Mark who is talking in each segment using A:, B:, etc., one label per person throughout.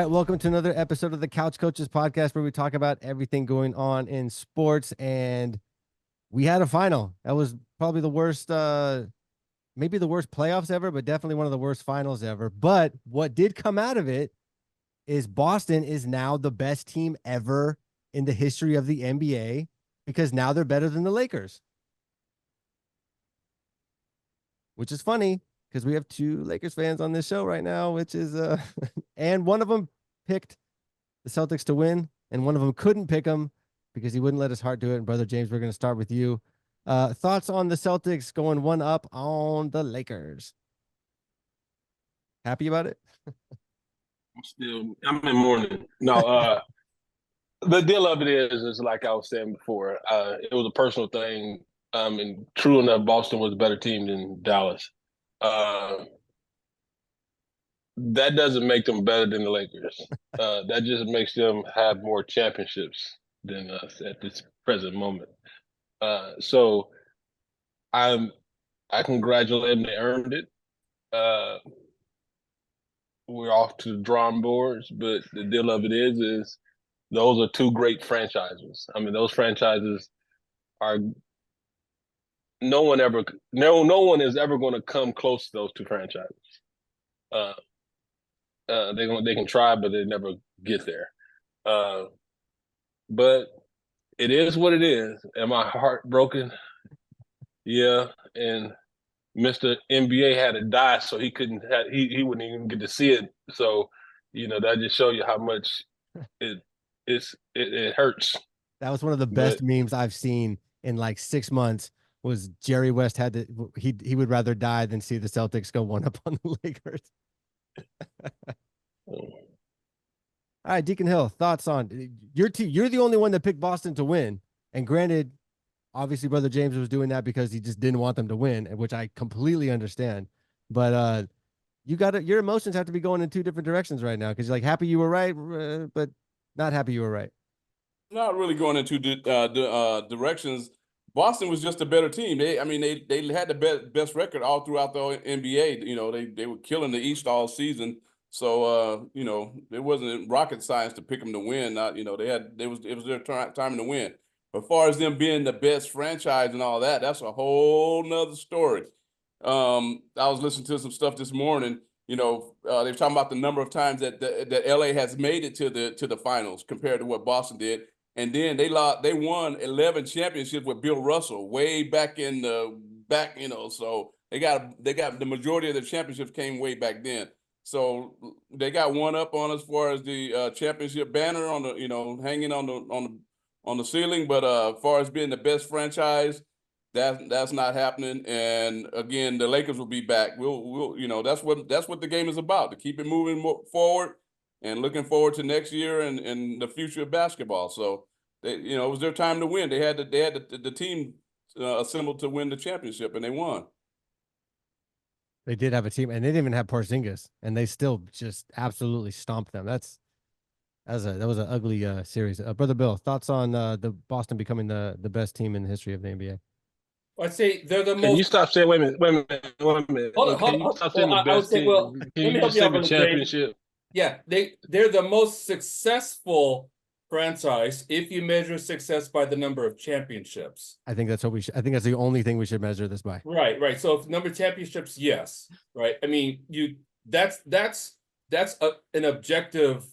A: right, welcome to another episode of the Couch Coaches podcast where we talk about everything going on in sports. And we had a final. That was probably the worst, maybe the worst playoffs ever, but definitely one of the worst finals ever. But what did come out of it is Boston is now the best team ever in the history of the NBA because now they're better than the Lakers, which is funny because we have two Lakers fans on this show right now, which is and one of them picked the Celtics to win, and one of them couldn't pick them because he wouldn't let his heart do it. And Brother James, we're going to start with you. Thoughts on the Celtics going one up on the Lakers? Happy about it?
B: I'm in mourning. No, the deal of it is like I was saying before, it was a personal thing. And true enough, Boston was a better team than Dallas. That doesn't make them better than the Lakers. That just makes them have more championships than us at this present moment. So I congratulate them. They earned it. We're off to the drawing boards, but the deal of it is those are two great franchises. I mean, those franchises are no one is ever going to come close to those two franchises. They can try, but they never get there. But it is what it is. Am I heartbroken? Yeah, and Mr. NBA had to die so he wouldn't even get to see it. So, that just show you how much it hurts.
A: That was one of the best memes I've seen in like 6 months. Was Jerry West he would rather die than see the Celtics go one up on the Lakers. All right, Deacon Hill, thoughts on your team? You're the only one that picked Boston to win, and granted, obviously, Brother James was doing that because he just didn't want them to win, which I completely understand. But your emotions have to be going in two different directions right now because you're like happy you were right, but not happy you were right.
C: Not really going in two directions. Boston was just a better team. They had the best record all throughout the NBA. They were killing the East all season. So it wasn't rocket science to pick them to win. It was their time to win. As far as them being the best franchise and all that, that's a whole nother story. I was listening to some stuff this morning. They're talking about the number of times that LA has made it to the finals compared to what Boston did. And then they won 11 championships with Bill Russell way back so they got the majority of the championships came way back then. So they got one up on as far as the championship banner on the hanging on the ceiling, but as far as being the best franchise, that's not happening. And again, the Lakers will be back. We'll that's what the game is about, to keep it moving forward and looking forward to next year and the future of basketball. So it was their time to win. They had the team assembled to win the championship, and they won.
A: They did have a team, and they didn't even have Porzingis, and they still just absolutely stomped them. That was an ugly series. Brother Bill, thoughts on the Boston becoming the best team in the history of the NBA?
D: I'd say they're the most.
B: Can you stop saying? Wait a minute.
D: Hold on.
B: Stop saying the best team? Can you just say the championship?
D: Yeah, they're the most successful franchise if you measure success by the number of championships.
A: I think that's what we should. I think that's the only thing we should measure this by.
D: Right. So if number of championships, yes. Right. I mean, that's an objective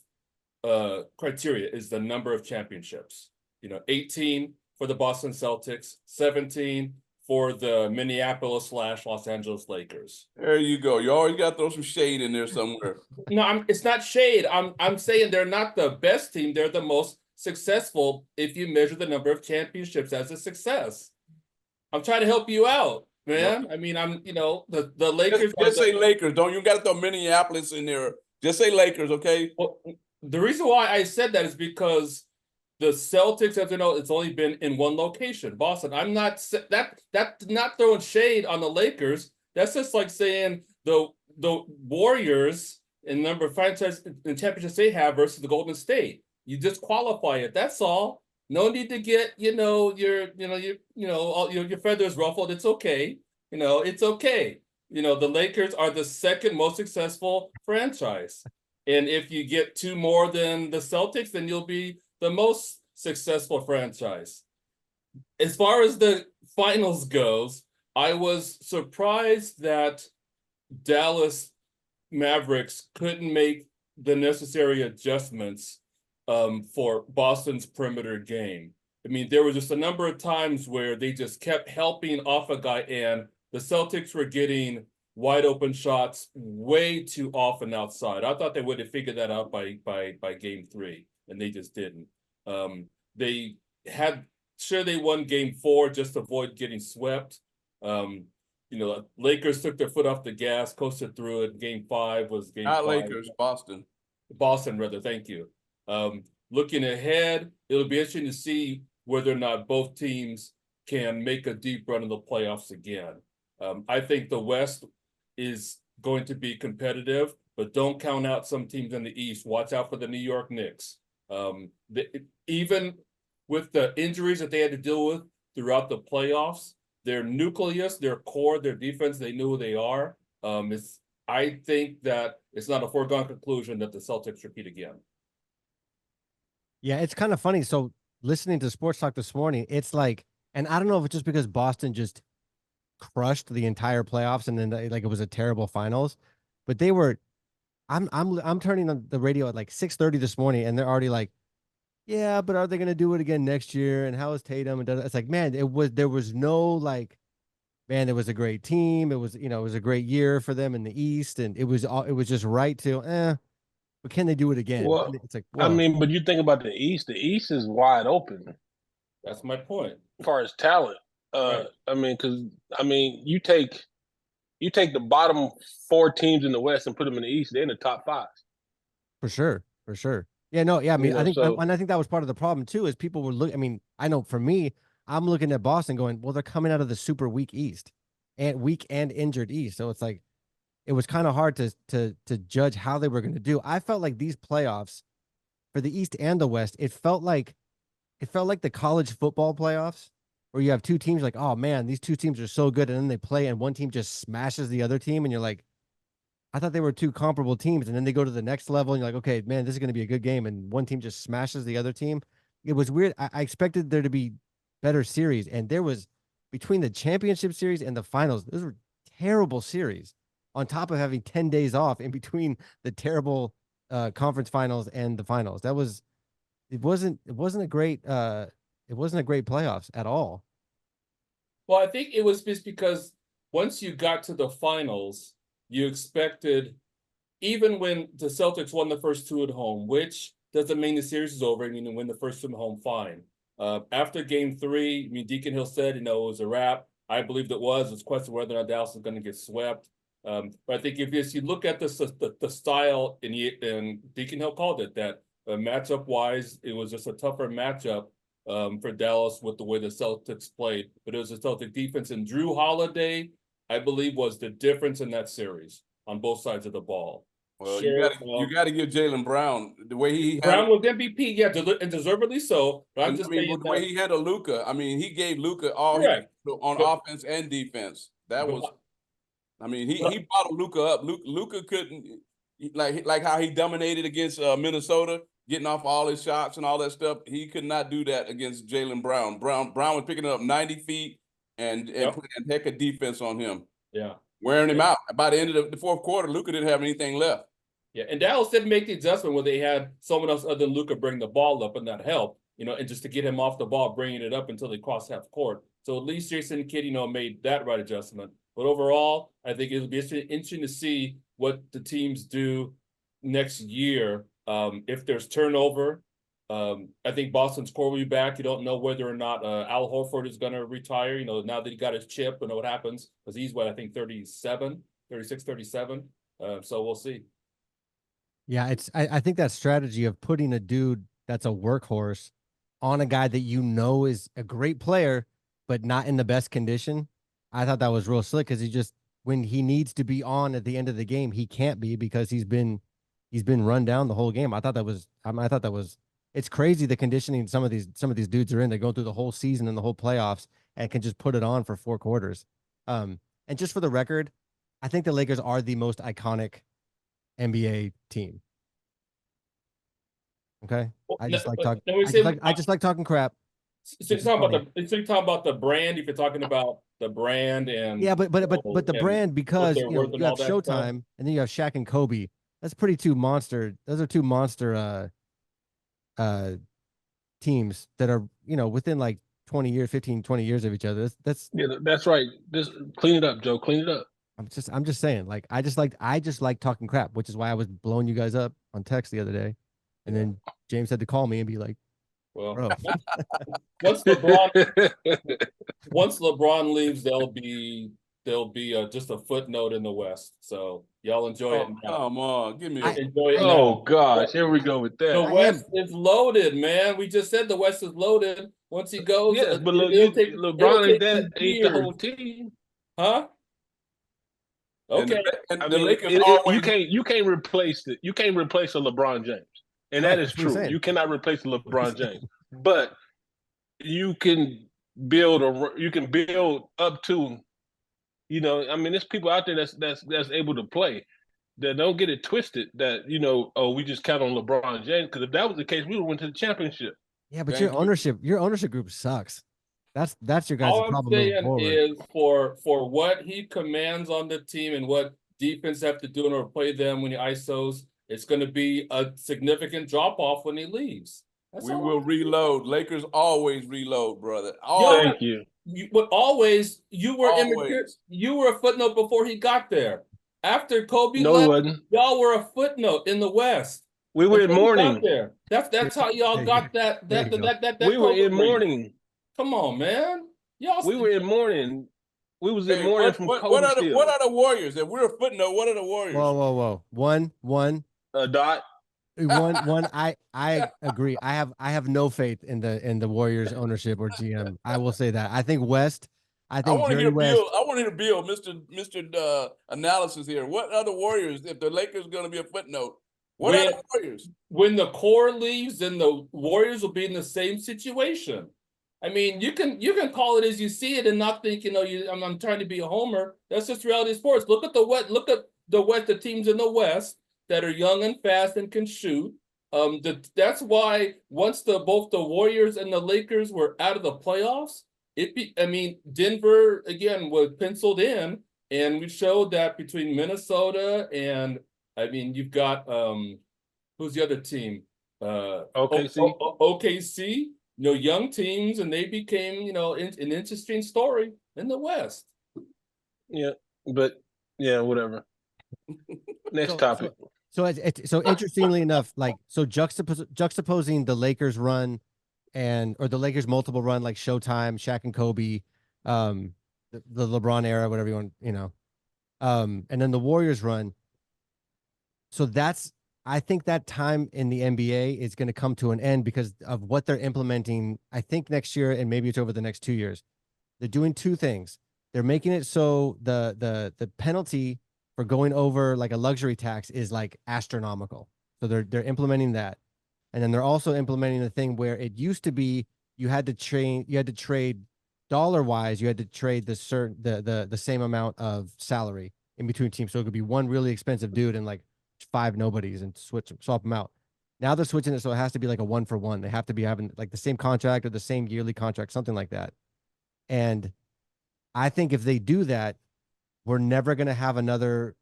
D: criteria is the number of championships. 18 for the Boston Celtics, 17 for the Minneapolis / Los Angeles Lakers.
C: There you go. You always got to throw some shade in there somewhere.
D: No, it's not shade. I'm saying they're not the best team. They're the most successful if you measure the number of championships as a success. I'm trying to help you out, man. I mean, the Lakers.
C: Just say Lakers. Don't you got to throw Minneapolis in there? Just say Lakers, okay?
D: Well, the reason why I said that is because the Celtics, as you know, it's only been in one location, Boston. I'm not that's not throwing shade on the Lakers. That's just like saying the Warriors in number of franchise and championships they have versus the Golden State. You just qualify it. That's all. No need to get your feathers ruffled. It's okay. It's okay. The Lakers are the second most successful franchise. And if you get 2 more than the Celtics, then you'll be the most successful franchise. As far as the finals goes, I was surprised that Dallas Mavericks couldn't make the necessary adjustments for Boston's perimeter game. I mean, there were just a number of times where they just kept helping off a guy, and the Celtics were getting wide open shots way too often outside. I thought they would have figured that out by game 3, and they just didn't. They had sure they won game 4 just to avoid getting swept. Lakers took their foot off the gas, coasted through it. Game 5 was game
C: Not
D: 5.
C: Lakers, Boston.
D: Boston, rather. Thank you. Looking ahead, it'll be interesting to see whether or not both teams can make a deep run in the playoffs again. I think the West is going to be competitive, but don't count out some teams in the East. Watch out for the New York Knicks. Even with the injuries that they had to deal with throughout the playoffs, their nucleus, their core, their defense, they knew who they are. I think that it's not a foregone conclusion that the Celtics repeat again.
A: Yeah, it's kind of funny. So listening to Sports Talk this morning, it's like, and I don't know if it's just because Boston just crushed the entire playoffs and then like it was a terrible finals, but they were. I'm turning on the radio at like 6:30 this morning, and they're already like, yeah, but are they going to do it again next year? And how is Tatum? And it's like, man, there was no like, man, it was a great team. It was, it was a great year for them in the East, and it was just right to, but can they do it again?
B: Well,
A: And it's like,
B: I
A: whoa,
B: mean, but you think about the East is wide open
D: That's my point.
B: as far as talent.
D: Right.
B: I mean, because you take the bottom 4 teams in the West and put them in the East, they're in the top 5.
A: for sure, for sure. Yeah, no, yeah. I mean, I think,
B: So
A: and I think that was part of the problem too, is people were looking. I mean, I know for me, I'm looking at Boston going, well, they're coming out of the super weak East, and weak and injured East, so it's like it was kind of hard to judge how they were going to do. I felt like these playoffs for the East and the West, it felt like the college football playoffs where you have two teams like, oh man, these two teams are so good, and then they play and one team just smashes the other team, and you're like, I thought they were two comparable teams, and then they go to the next level, and you're like, okay, man, this is going to be a good game, and one team just smashes the other team. It was weird. I expected there to be better series, and there was between the championship series and the finals, those were terrible series. On top of having 10 days off in between the terrible conference finals and the finals, it wasn't a great playoffs at all.
D: Well, I think it was just because once you got to the finals, you expected, even when the Celtics won the first 2 at home, which doesn't mean the series is over. I mean, to win the first 2 at home, fine. After game 3, I mean, Deacon Hill said, it was a wrap. I believed it was. It's a question whether or not Dallas is going to get swept. But I think if you look at the style, and Deacon Hill called it that, matchup wise, it was just a tougher matchup for Dallas with the way the Celtics played. But it was a Celtic defense, and Drew Holiday, I believe, was the difference in that series on both sides of the ball.
C: Well,
D: Sure,
C: you got to give Jaylen Brown the way he
D: Brown was MVP, yeah, and deservedly so. But I'm just saying
C: the way he handled Luka. I mean, he gave Luka all
D: correct
C: on offense and defense. That was, I mean, he bottled Luka up. Luka couldn't, like how he dominated against Minnesota, getting off all his shots and all that stuff. He could not do that against Jaylen Brown. Brown was picking it up 90 feet and putting a heck of defense on him.
D: Yeah,
C: wearing him out. By the end of the fourth quarter, Luka didn't have anything left.
D: Yeah, and Dallas didn't make the adjustment where they had someone else other than Luka bring the ball up, and that helped, and just to get him off the ball, bringing it up until they crossed half court. So at least Jason Kidd, made that right adjustment. But overall, I think it'll be interesting to see what the teams do next year. If there's turnover, I think Boston's core will be back. You don't know whether or not Al Horford is going to retire, now that he got his chip, and what happens, because he's 36, 37. So we'll see.
A: Yeah, I think that strategy of putting a dude that's a workhorse on a guy that is a great player, but not in the best condition. I thought that was real slick because when he needs to be on at the end of the game, he can't be because he's been run down the whole game. I thought that was it's crazy the conditioning some of these dudes are in. They go through the whole season and the whole playoffs and can just put it on for 4 quarters. And just for the record, I think the Lakers are the most iconic NBA team. Okay. I just like
D: But
A: talking.
D: then we say,
A: I just like talking crap.
D: so
A: Which is funny.
D: you're talking about the brand. If you're talking about the brand and
A: Yeah, but the
D: and
A: brand,
D: what
A: because
D: they're worth and
A: you have
D: all that stuff.
A: Showtime and then you have Shaq and Kobe. That's pretty two monster. Those are two monster uh teams that are, within like 20 years, 15, 20 years of each other.
B: Yeah, that's right. Just clean it up, Joe. Clean it up.
A: I'm just saying, like, I just like talking crap, which is why I was blowing you guys up on text the other day. And then James had to call me and be like,
D: Well,
A: bro.
D: once LeBron leaves, there'll be just a footnote in the West. So y'all enjoy it now.
C: Come on, give me.
D: Enjoy it
B: Oh
D: now.
B: gosh, here we go with that.
D: The West is loaded, man. We just said the West is loaded. Once he goes,
B: Yes, but look,
D: it'll
B: LeBron
D: take
B: ain't the
D: years.
B: whole team.
D: Huh? Okay.
C: And
B: I
C: the
B: mean,
C: Lakers always.
B: you can't replace it. You can't replace a LeBron James, and
A: Right,
B: that is
A: that's what I'm
B: true.
A: saying.
B: You cannot replace a LeBron James, but you can build up to. I mean, there's people out there that's able to play. That don't get it twisted. That we just count on LeBron James, because if that was the case, we would have went to the championship.
A: Yeah, but
C: Thank
A: your ownership group sucks. That's your guys'
D: All I'm
A: problem moving
D: saying
A: forward.
D: is for what he commands on the team and what defense have to do in order to play them when he ISOs, it's going to be a significant drop off when he leaves.
C: We will reload. Lakers always reload, brother.
B: Thank you.
D: But always you were immature.
C: Always.
D: You were a footnote before he got there. After Kobe
B: No,
D: left,
B: it wasn't.
D: y'all were a footnote in the West.
B: We were in
D: Until he got
B: mourning.
D: there. That's how y'all got that
A: There you go.
B: We were in
D: program.
B: mourning.
D: Come on, man. Y'all
B: We were in mourning. We was in
C: Hey,
B: mourning from Kobe still.
C: what are the Warriors? If we're a footnote, what are the Warriors?
A: Whoa. One.
B: A dot.
A: I agree. I have no faith in the Warriors ownership or GM. I will say that. I think West. I think
C: want to
A: Jerry
C: hear
A: West.
C: Bill. I want to hear Bill, Mr. Analysis here. What are the Warriors if the Lakers going to be a footnote? What are the Warriors?
D: When the core leaves, then the Warriors will be in the same situation. I mean, you can call it as you see it and not think, I'm trying to be a homer. That's just reality of sports. Look at the teams in the West that are young and fast and can shoot. That's why once both the Warriors and the Lakers were out of the playoffs, Denver again was penciled in, and we showed that between Minnesota and you've got who's the other team?
B: OKC.
D: OKC. Young teams, and they became an interesting story in the West.
B: Yeah, but yeah, whatever. Next topic.
A: So interestingly enough, like, so juxtaposing the Lakers run or the Lakers multiple run, like Showtime, Shaq and Kobe, the LeBron era, whatever you want, and then the Warriors run. So I think that time in the NBA is going to come to an end because of what they're implementing. I think next year, and maybe it's over the next 2 years. They're doing two things. They're making it so the penalty for going over like a luxury tax is like astronomical. So they're implementing that. And then they're also implementing the thing where it used to be you had to trade dollar-wise, you had to trade the same amount of salary in between teams. So it could be one really expensive dude and like 5 nobodies and swap them out. Now they're switching it so it has to be like a 1-for-1. They have to be having like the same contract or the same yearly contract, something like that. And I think if they do that, we're never going to have another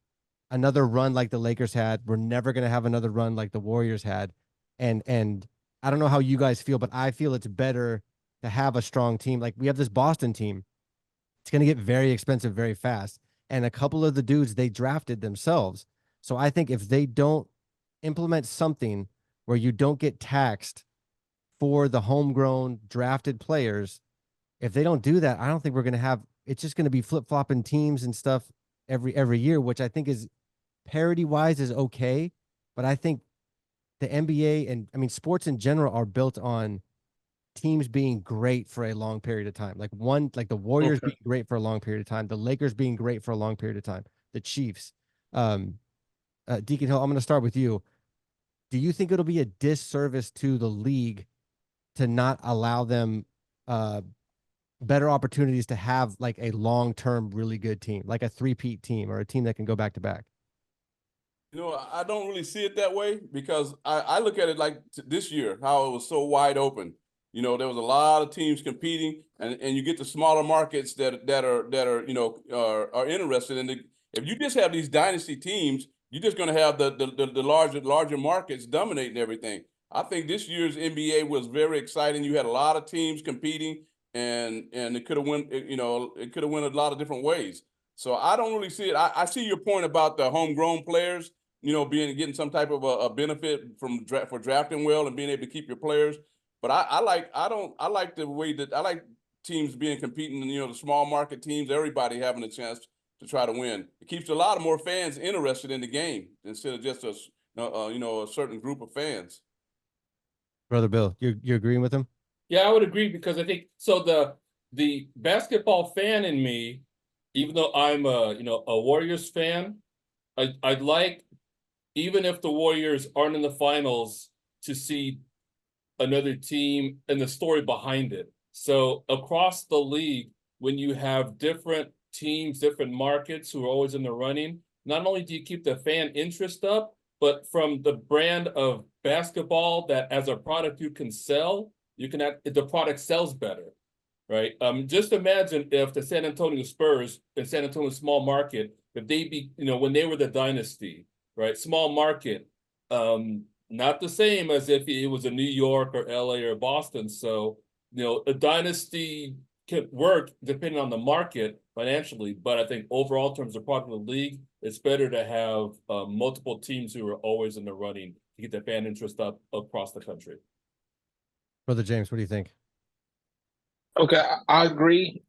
A: run like the Lakers had. We're never going to have another run like the Warriors had. And I don't know how you guys feel, but I feel it's better to have a strong team. Like we have this Boston team. It's going to get very expensive very fast. And a couple of the dudes they drafted themselves. So I think if they don't implement something where you don't get taxed for the homegrown drafted players, if they don't do that, I don't think we're going to have, it's just going to be flip-flopping teams and stuff every year, which I think is parity wise is okay. But I think the NBA and sports in general are built on teams being great for a long period of time. Like the Warriors being great for a long period of time, the Lakers being great for a long period of time, the Chiefs. Deacon Hill, I'm going to start with you. Do you think it'll be a disservice to the league to not allow them better opportunities to have like a long-term really good team, like a three-peat team or a team that can go back to back?
C: You know, I don't really see it that way because I look at it like this year, how it was so wide open. You know, there was a lot of teams competing, and you get the smaller markets that are are interested in the. If you just have these dynasty teams, you're just going to have the larger markets dominating everything. I think this year's NBA was very exciting. You had a lot of teams competing, and it could have went. It could have went a lot of different ways. So I don't really see it. I see your point about the homegrown players, getting some type of a benefit for drafting well and being able to keep your players. But I like the way that I like teams being competing, the small market teams, everybody having a chance to try to win. It keeps a lot of more fans interested in the game instead of just a certain group of fans.
A: Brother Bill, you're agreeing with him?
D: Yeah, I would agree because I think so. The basketball fan in me, even though I'm a Warriors fan, I'd like, even if the Warriors aren't in the finals, to see another team and the story behind it. So across the league, when you have different teams, different markets who are always in the running, not only do you keep the fan interest up, but from the brand of basketball that as a product you can sell, you can have the product sells better, right? Just imagine if the San Antonio Spurs in San Antonio small market, if they be, when they were the dynasty, right? Small market, not the same as if it was in New York or LA or Boston. So, a dynasty can work depending on the market financially, but I think overall in terms of product of the league, it's better to have multiple teams who are always in the running to get the fan interest up across the country.
A: Brother James, what do you think?
B: Okay, I agree,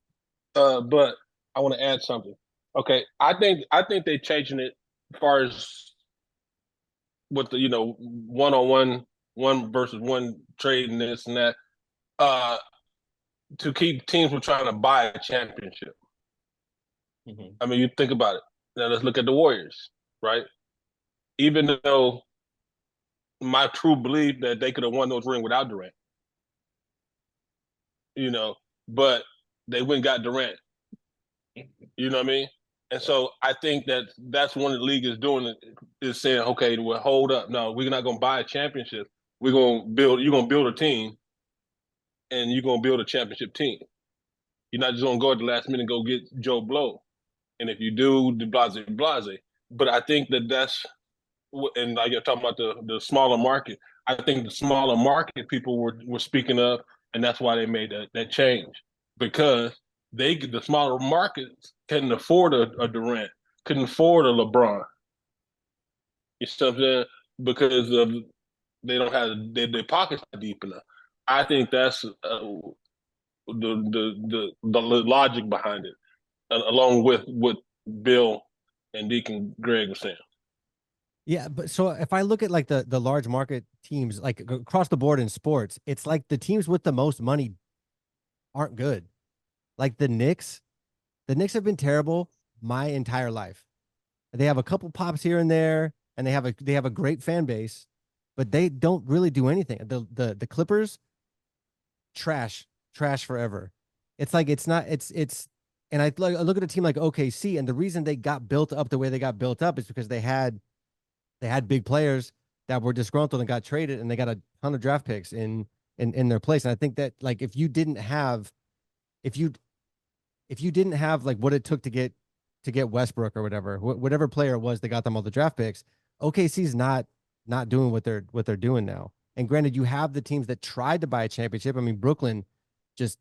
B: but I want to add something. Okay, I think they're changing it as far as with the one versus one trade and this and that, to keep teams from trying to buy a championship.
D: Mm-hmm.
B: I mean, you think about it. Now let's look at the Warriors, right? Even though my true belief that they could have won those rings without Durant, but they went and got Durant. You know what I mean? And so I think that's one the league is doing, is saying, okay, well, hold up. No, we're not going to buy a championship. You're going to build a team, and you're going to build a championship team. You're not just going to go at the last minute and go get Joe Blow. And if you do, the blase. But I think that's, and like you're talking about the smaller market, I think the smaller market people were speaking up, and that's why they made that change. Because the smaller markets couldn't afford a Durant, couldn't afford a LeBron. You see what I'm saying? Because of they don't have their pockets not deep enough. I think that's the logic behind it, along with what Bill and Deacon Greg were saying.
A: Yeah, but so if I look at like the large market teams, like across the board in sports, it's like the teams with the most money aren't good. Like the Knicks have been terrible my entire life. They have a couple pops here and there, and they have a great fan base, but they don't really do anything. The Clippers, trash forever. It's like it's not it's and I look at a team like OKC, and the reason they got built up the way they got built up is because they had big players that were disgruntled and got traded, and they got a ton of draft picks in their place. And I think that like if you didn't have like what it took to get Westbrook or whatever player it was that got them all the draft picks, OKC's not doing what they're doing now. And granted, you have the teams that tried to buy a championship. I mean, Brooklyn just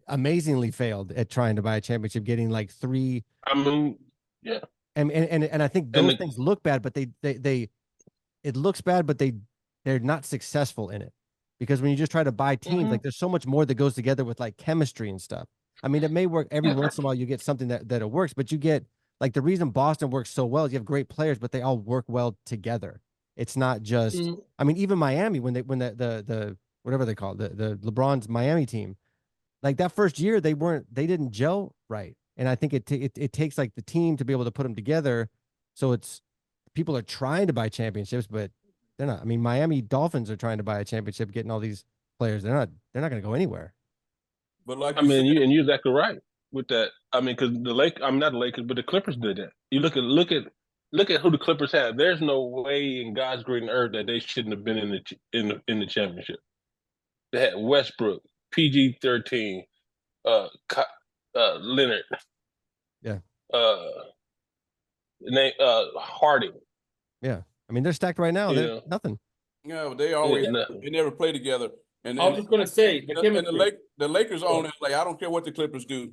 A: amazingly failed at trying to buy a championship, getting like three.
B: I mean, yeah.
A: And I think those things look bad, but it looks bad, but they're not successful in it. Because when you just try to buy teams, like there's so much more that goes together with like chemistry and stuff. I mean, it may work every once in a while. You get something that it works, but you get like the reason Boston works so well is you have great players, but they all work well together. It's not just. I mean, even Miami when the whatever they call it, the LeBron's Miami team, like that first year they didn't gel right, and I think it takes like the team to be able to put them together. So it's people are trying to buy championships, but they're not. I mean, Miami Dolphins are trying to buy a championship, getting all these players. They're not going to go anywhere.
C: But like
B: I mean, you're exactly right with that. I mean, because not the Lakers, but the Clippers did that. You look at look at who the Clippers have. There's no way in God's green earth that they shouldn't have been in the championship. They had Westbrook, PG-13, uh, Leonard,
A: Yeah.
B: Harding.
A: Yeah. I mean, they're stacked right now.
B: You
A: They're
B: know,
A: nothing.
C: Yeah, but they always
B: nothing.
C: they never play together. And
D: I was just gonna say the chemistry.
C: the Lakers own LA. I don't care what the Clippers do.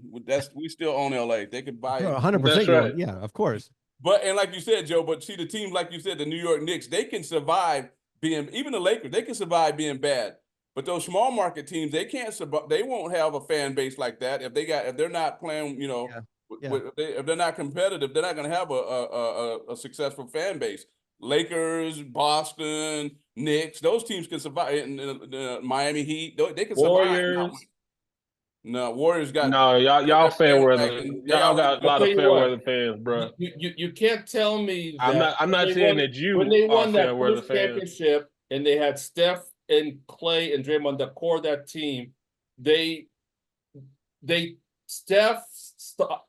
C: We still own LA. They could buy it.
A: 100%.
B: That's right.
A: Yeah, of course.
C: But and like you said, Joe, but see the teams like you said, the New York Knicks, they can survive being even the Lakers, they can survive being bad. But those small market teams, they can't survive. They won't have a fan base like that if they're not playing. You know,
A: Yeah.
C: if they're not competitive, they're not going to have a successful fan base. Lakers, Boston, Knicks, those teams can survive. And Miami Heat, they can survive.
B: Warriors.
C: No, Warriors got
B: No, y'all fan weather. Y'all got a lot of
D: tell you
B: fan
D: what.
B: weather fans, bro.
D: You can't tell me that
B: I'm not saying that you
D: when they
B: are
D: won that
B: fan weather
D: first
B: fans.
D: championship and they had Steph and Clay and Draymond, the core of that team, Steph,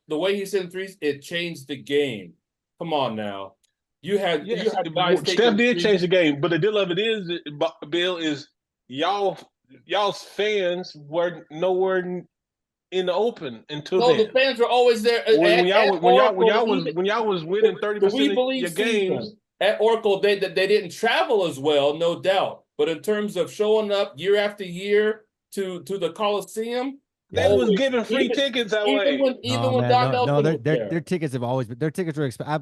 D: the way he's in threes, it changed the game. Come on now. You had guys
B: Steph did change the game, but the deal of it is, Bill, is y'all's fans were nowhere in the open until then.
D: the fans were always there.
B: When y'all was winning 30% of your games.
D: At Oracle, they didn't travel as well, no doubt. But in terms of showing up year after year to the Coliseum,
B: they was giving free tickets that way.
D: Even when Don Nelson was there.
A: Their tickets have always been. Their tickets were expensive.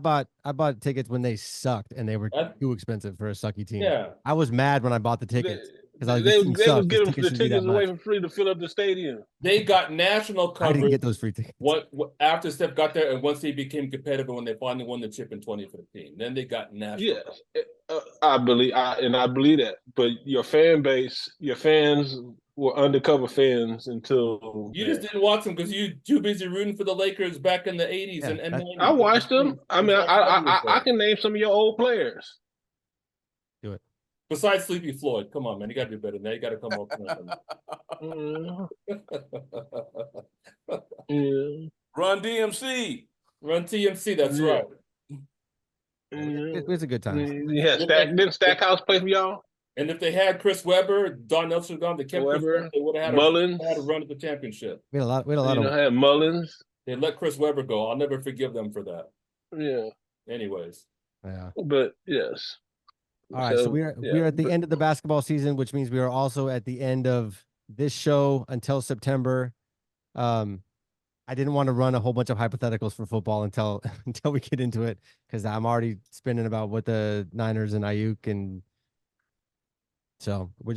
A: I bought tickets when they sucked and they were too expensive for a sucky team.
D: Yeah,
A: I was mad when I bought the tickets because
B: they was giving the tickets away for free to fill up the stadium.
D: They got national coverage.
A: I didn't get those free tickets.
D: What after Steph got there, and once they became competitive when they finally won the chip in 2015, then they got national.
B: Yes, I believe that. But your fan base, your fans were undercover fans until
D: you just didn't watch them because you too busy rooting for the Lakers back in the 80s and 90s.
B: I watched them. I mean, I can name some of your old players.
A: Do it.
D: Besides Sleepy Floyd, come on, man, you got to do better than that. You got to come up.
C: Run DMC.
D: Run TMC. That's right.
A: It was a good time.
B: Yeah, didn't Stackhouse play for y'all?
D: And if they had Chris Webber, Don Nelson gone, they kept
B: Webber,
D: they would have had
B: Mullins.
D: had a run at the championship.
A: We had a lot of
B: had Mullins.
D: They let Chris Webber go. I'll never forgive them for that.
B: Yeah.
D: Anyways.
A: Yeah.
B: But yes.
A: All right. So we are at the end of the basketball season, which means we are also at the end of this show until September. I didn't want to run a whole bunch of hypotheticals for football until we get into it, because I'm already spinning about what the Niners and Ayuk, and so we're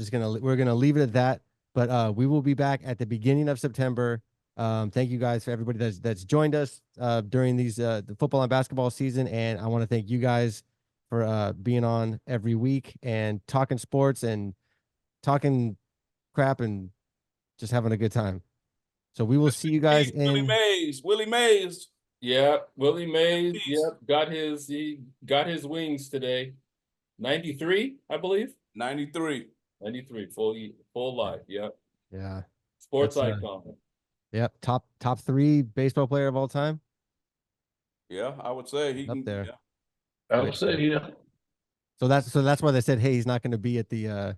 A: gonna leave it at that. But we will be back at the beginning of September. Thank you guys for everybody that's joined us during these the football and basketball season, and I want to thank you guys for being on every week and talking sports and talking crap and just having a good time. So we will see you guys in
C: Willie Mays.
D: Yeah, Willie Mays. Yep, got his wings today. 93, I believe.
C: 93.
D: Full life. Yep.
A: Yeah.
D: Sports icon.
A: Yep. Top 3 baseball player of all time.
C: Yeah, I would say he
A: up
C: can,
A: there.
B: Yeah. I would say, yeah.
A: So that's why they said, hey, he's not going to be at the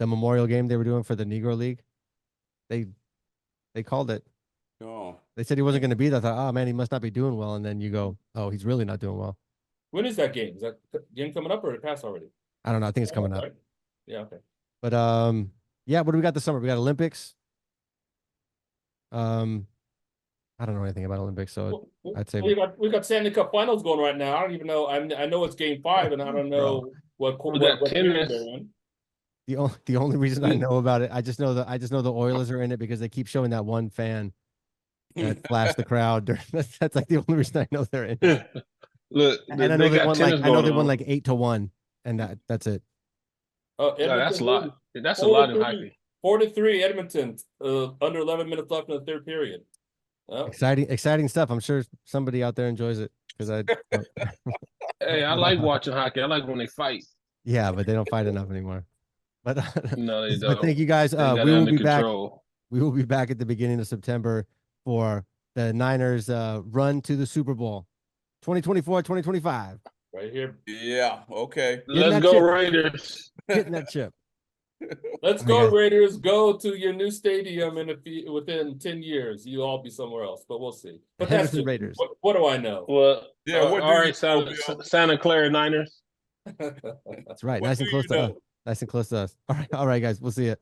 A: memorial game they were doing for the Negro League. They called it.
C: Oh.
A: They said he wasn't going to be there. I thought, oh man, he must not be doing well. And then you go, oh, he's really not doing well.
D: When is that game? Is that game coming up or it passed already?
A: I don't know. I think it's coming up.
D: Right. Yeah. Okay.
A: But yeah. What do we got this summer? We got Olympics. I don't know anything about Olympics, so I'd say
D: we got Stanley Cup Finals going right now. I don't even know. I know it's Game 5, and I don't know what
B: tennis.
D: they're in.
A: The only reason I know about it, I just know the Oilers are in it because they keep showing that one fan that flashed the crowd. That's like the only reason I know they're in it.
B: Look,
A: and I know they won like 8-1, and that's it.
D: Oh,
B: that's a lot. That's a lot in hockey.
D: 4-3 Edmonton. Under 11 minutes left in the third period. Oh.
A: Exciting stuff. I'm sure somebody out there enjoys it because
B: Hey, I like watching hockey. I like when they fight.
A: Yeah, but they don't fight enough anymore. But
B: no, they don't.
A: But thank you guys. We will be back. We will be back at the beginning of September for the Niners run to the Super Bowl 2024, 2025.
D: Right here.
C: Yeah. Okay.
A: Getting
B: Let's
A: that
B: go
A: chip.
B: Raiders.
A: Getting that chip.
D: Let's
A: All
D: go,
A: right, guys.
D: Raiders. Go to your new stadium within 10 years. You'll all be somewhere else, but we'll see. But that's
A: Henderson
D: just,
A: Raiders.
D: what do I know?
B: Well,
C: Yeah. What do
B: all
C: you
B: right,
C: know, Bill?
B: Santa Clara Niners.
A: That's right.
C: What
A: Nice
C: do
A: and close
C: you
A: to us.
C: know?
A: Nice and close to us. All right, guys. We'll see you.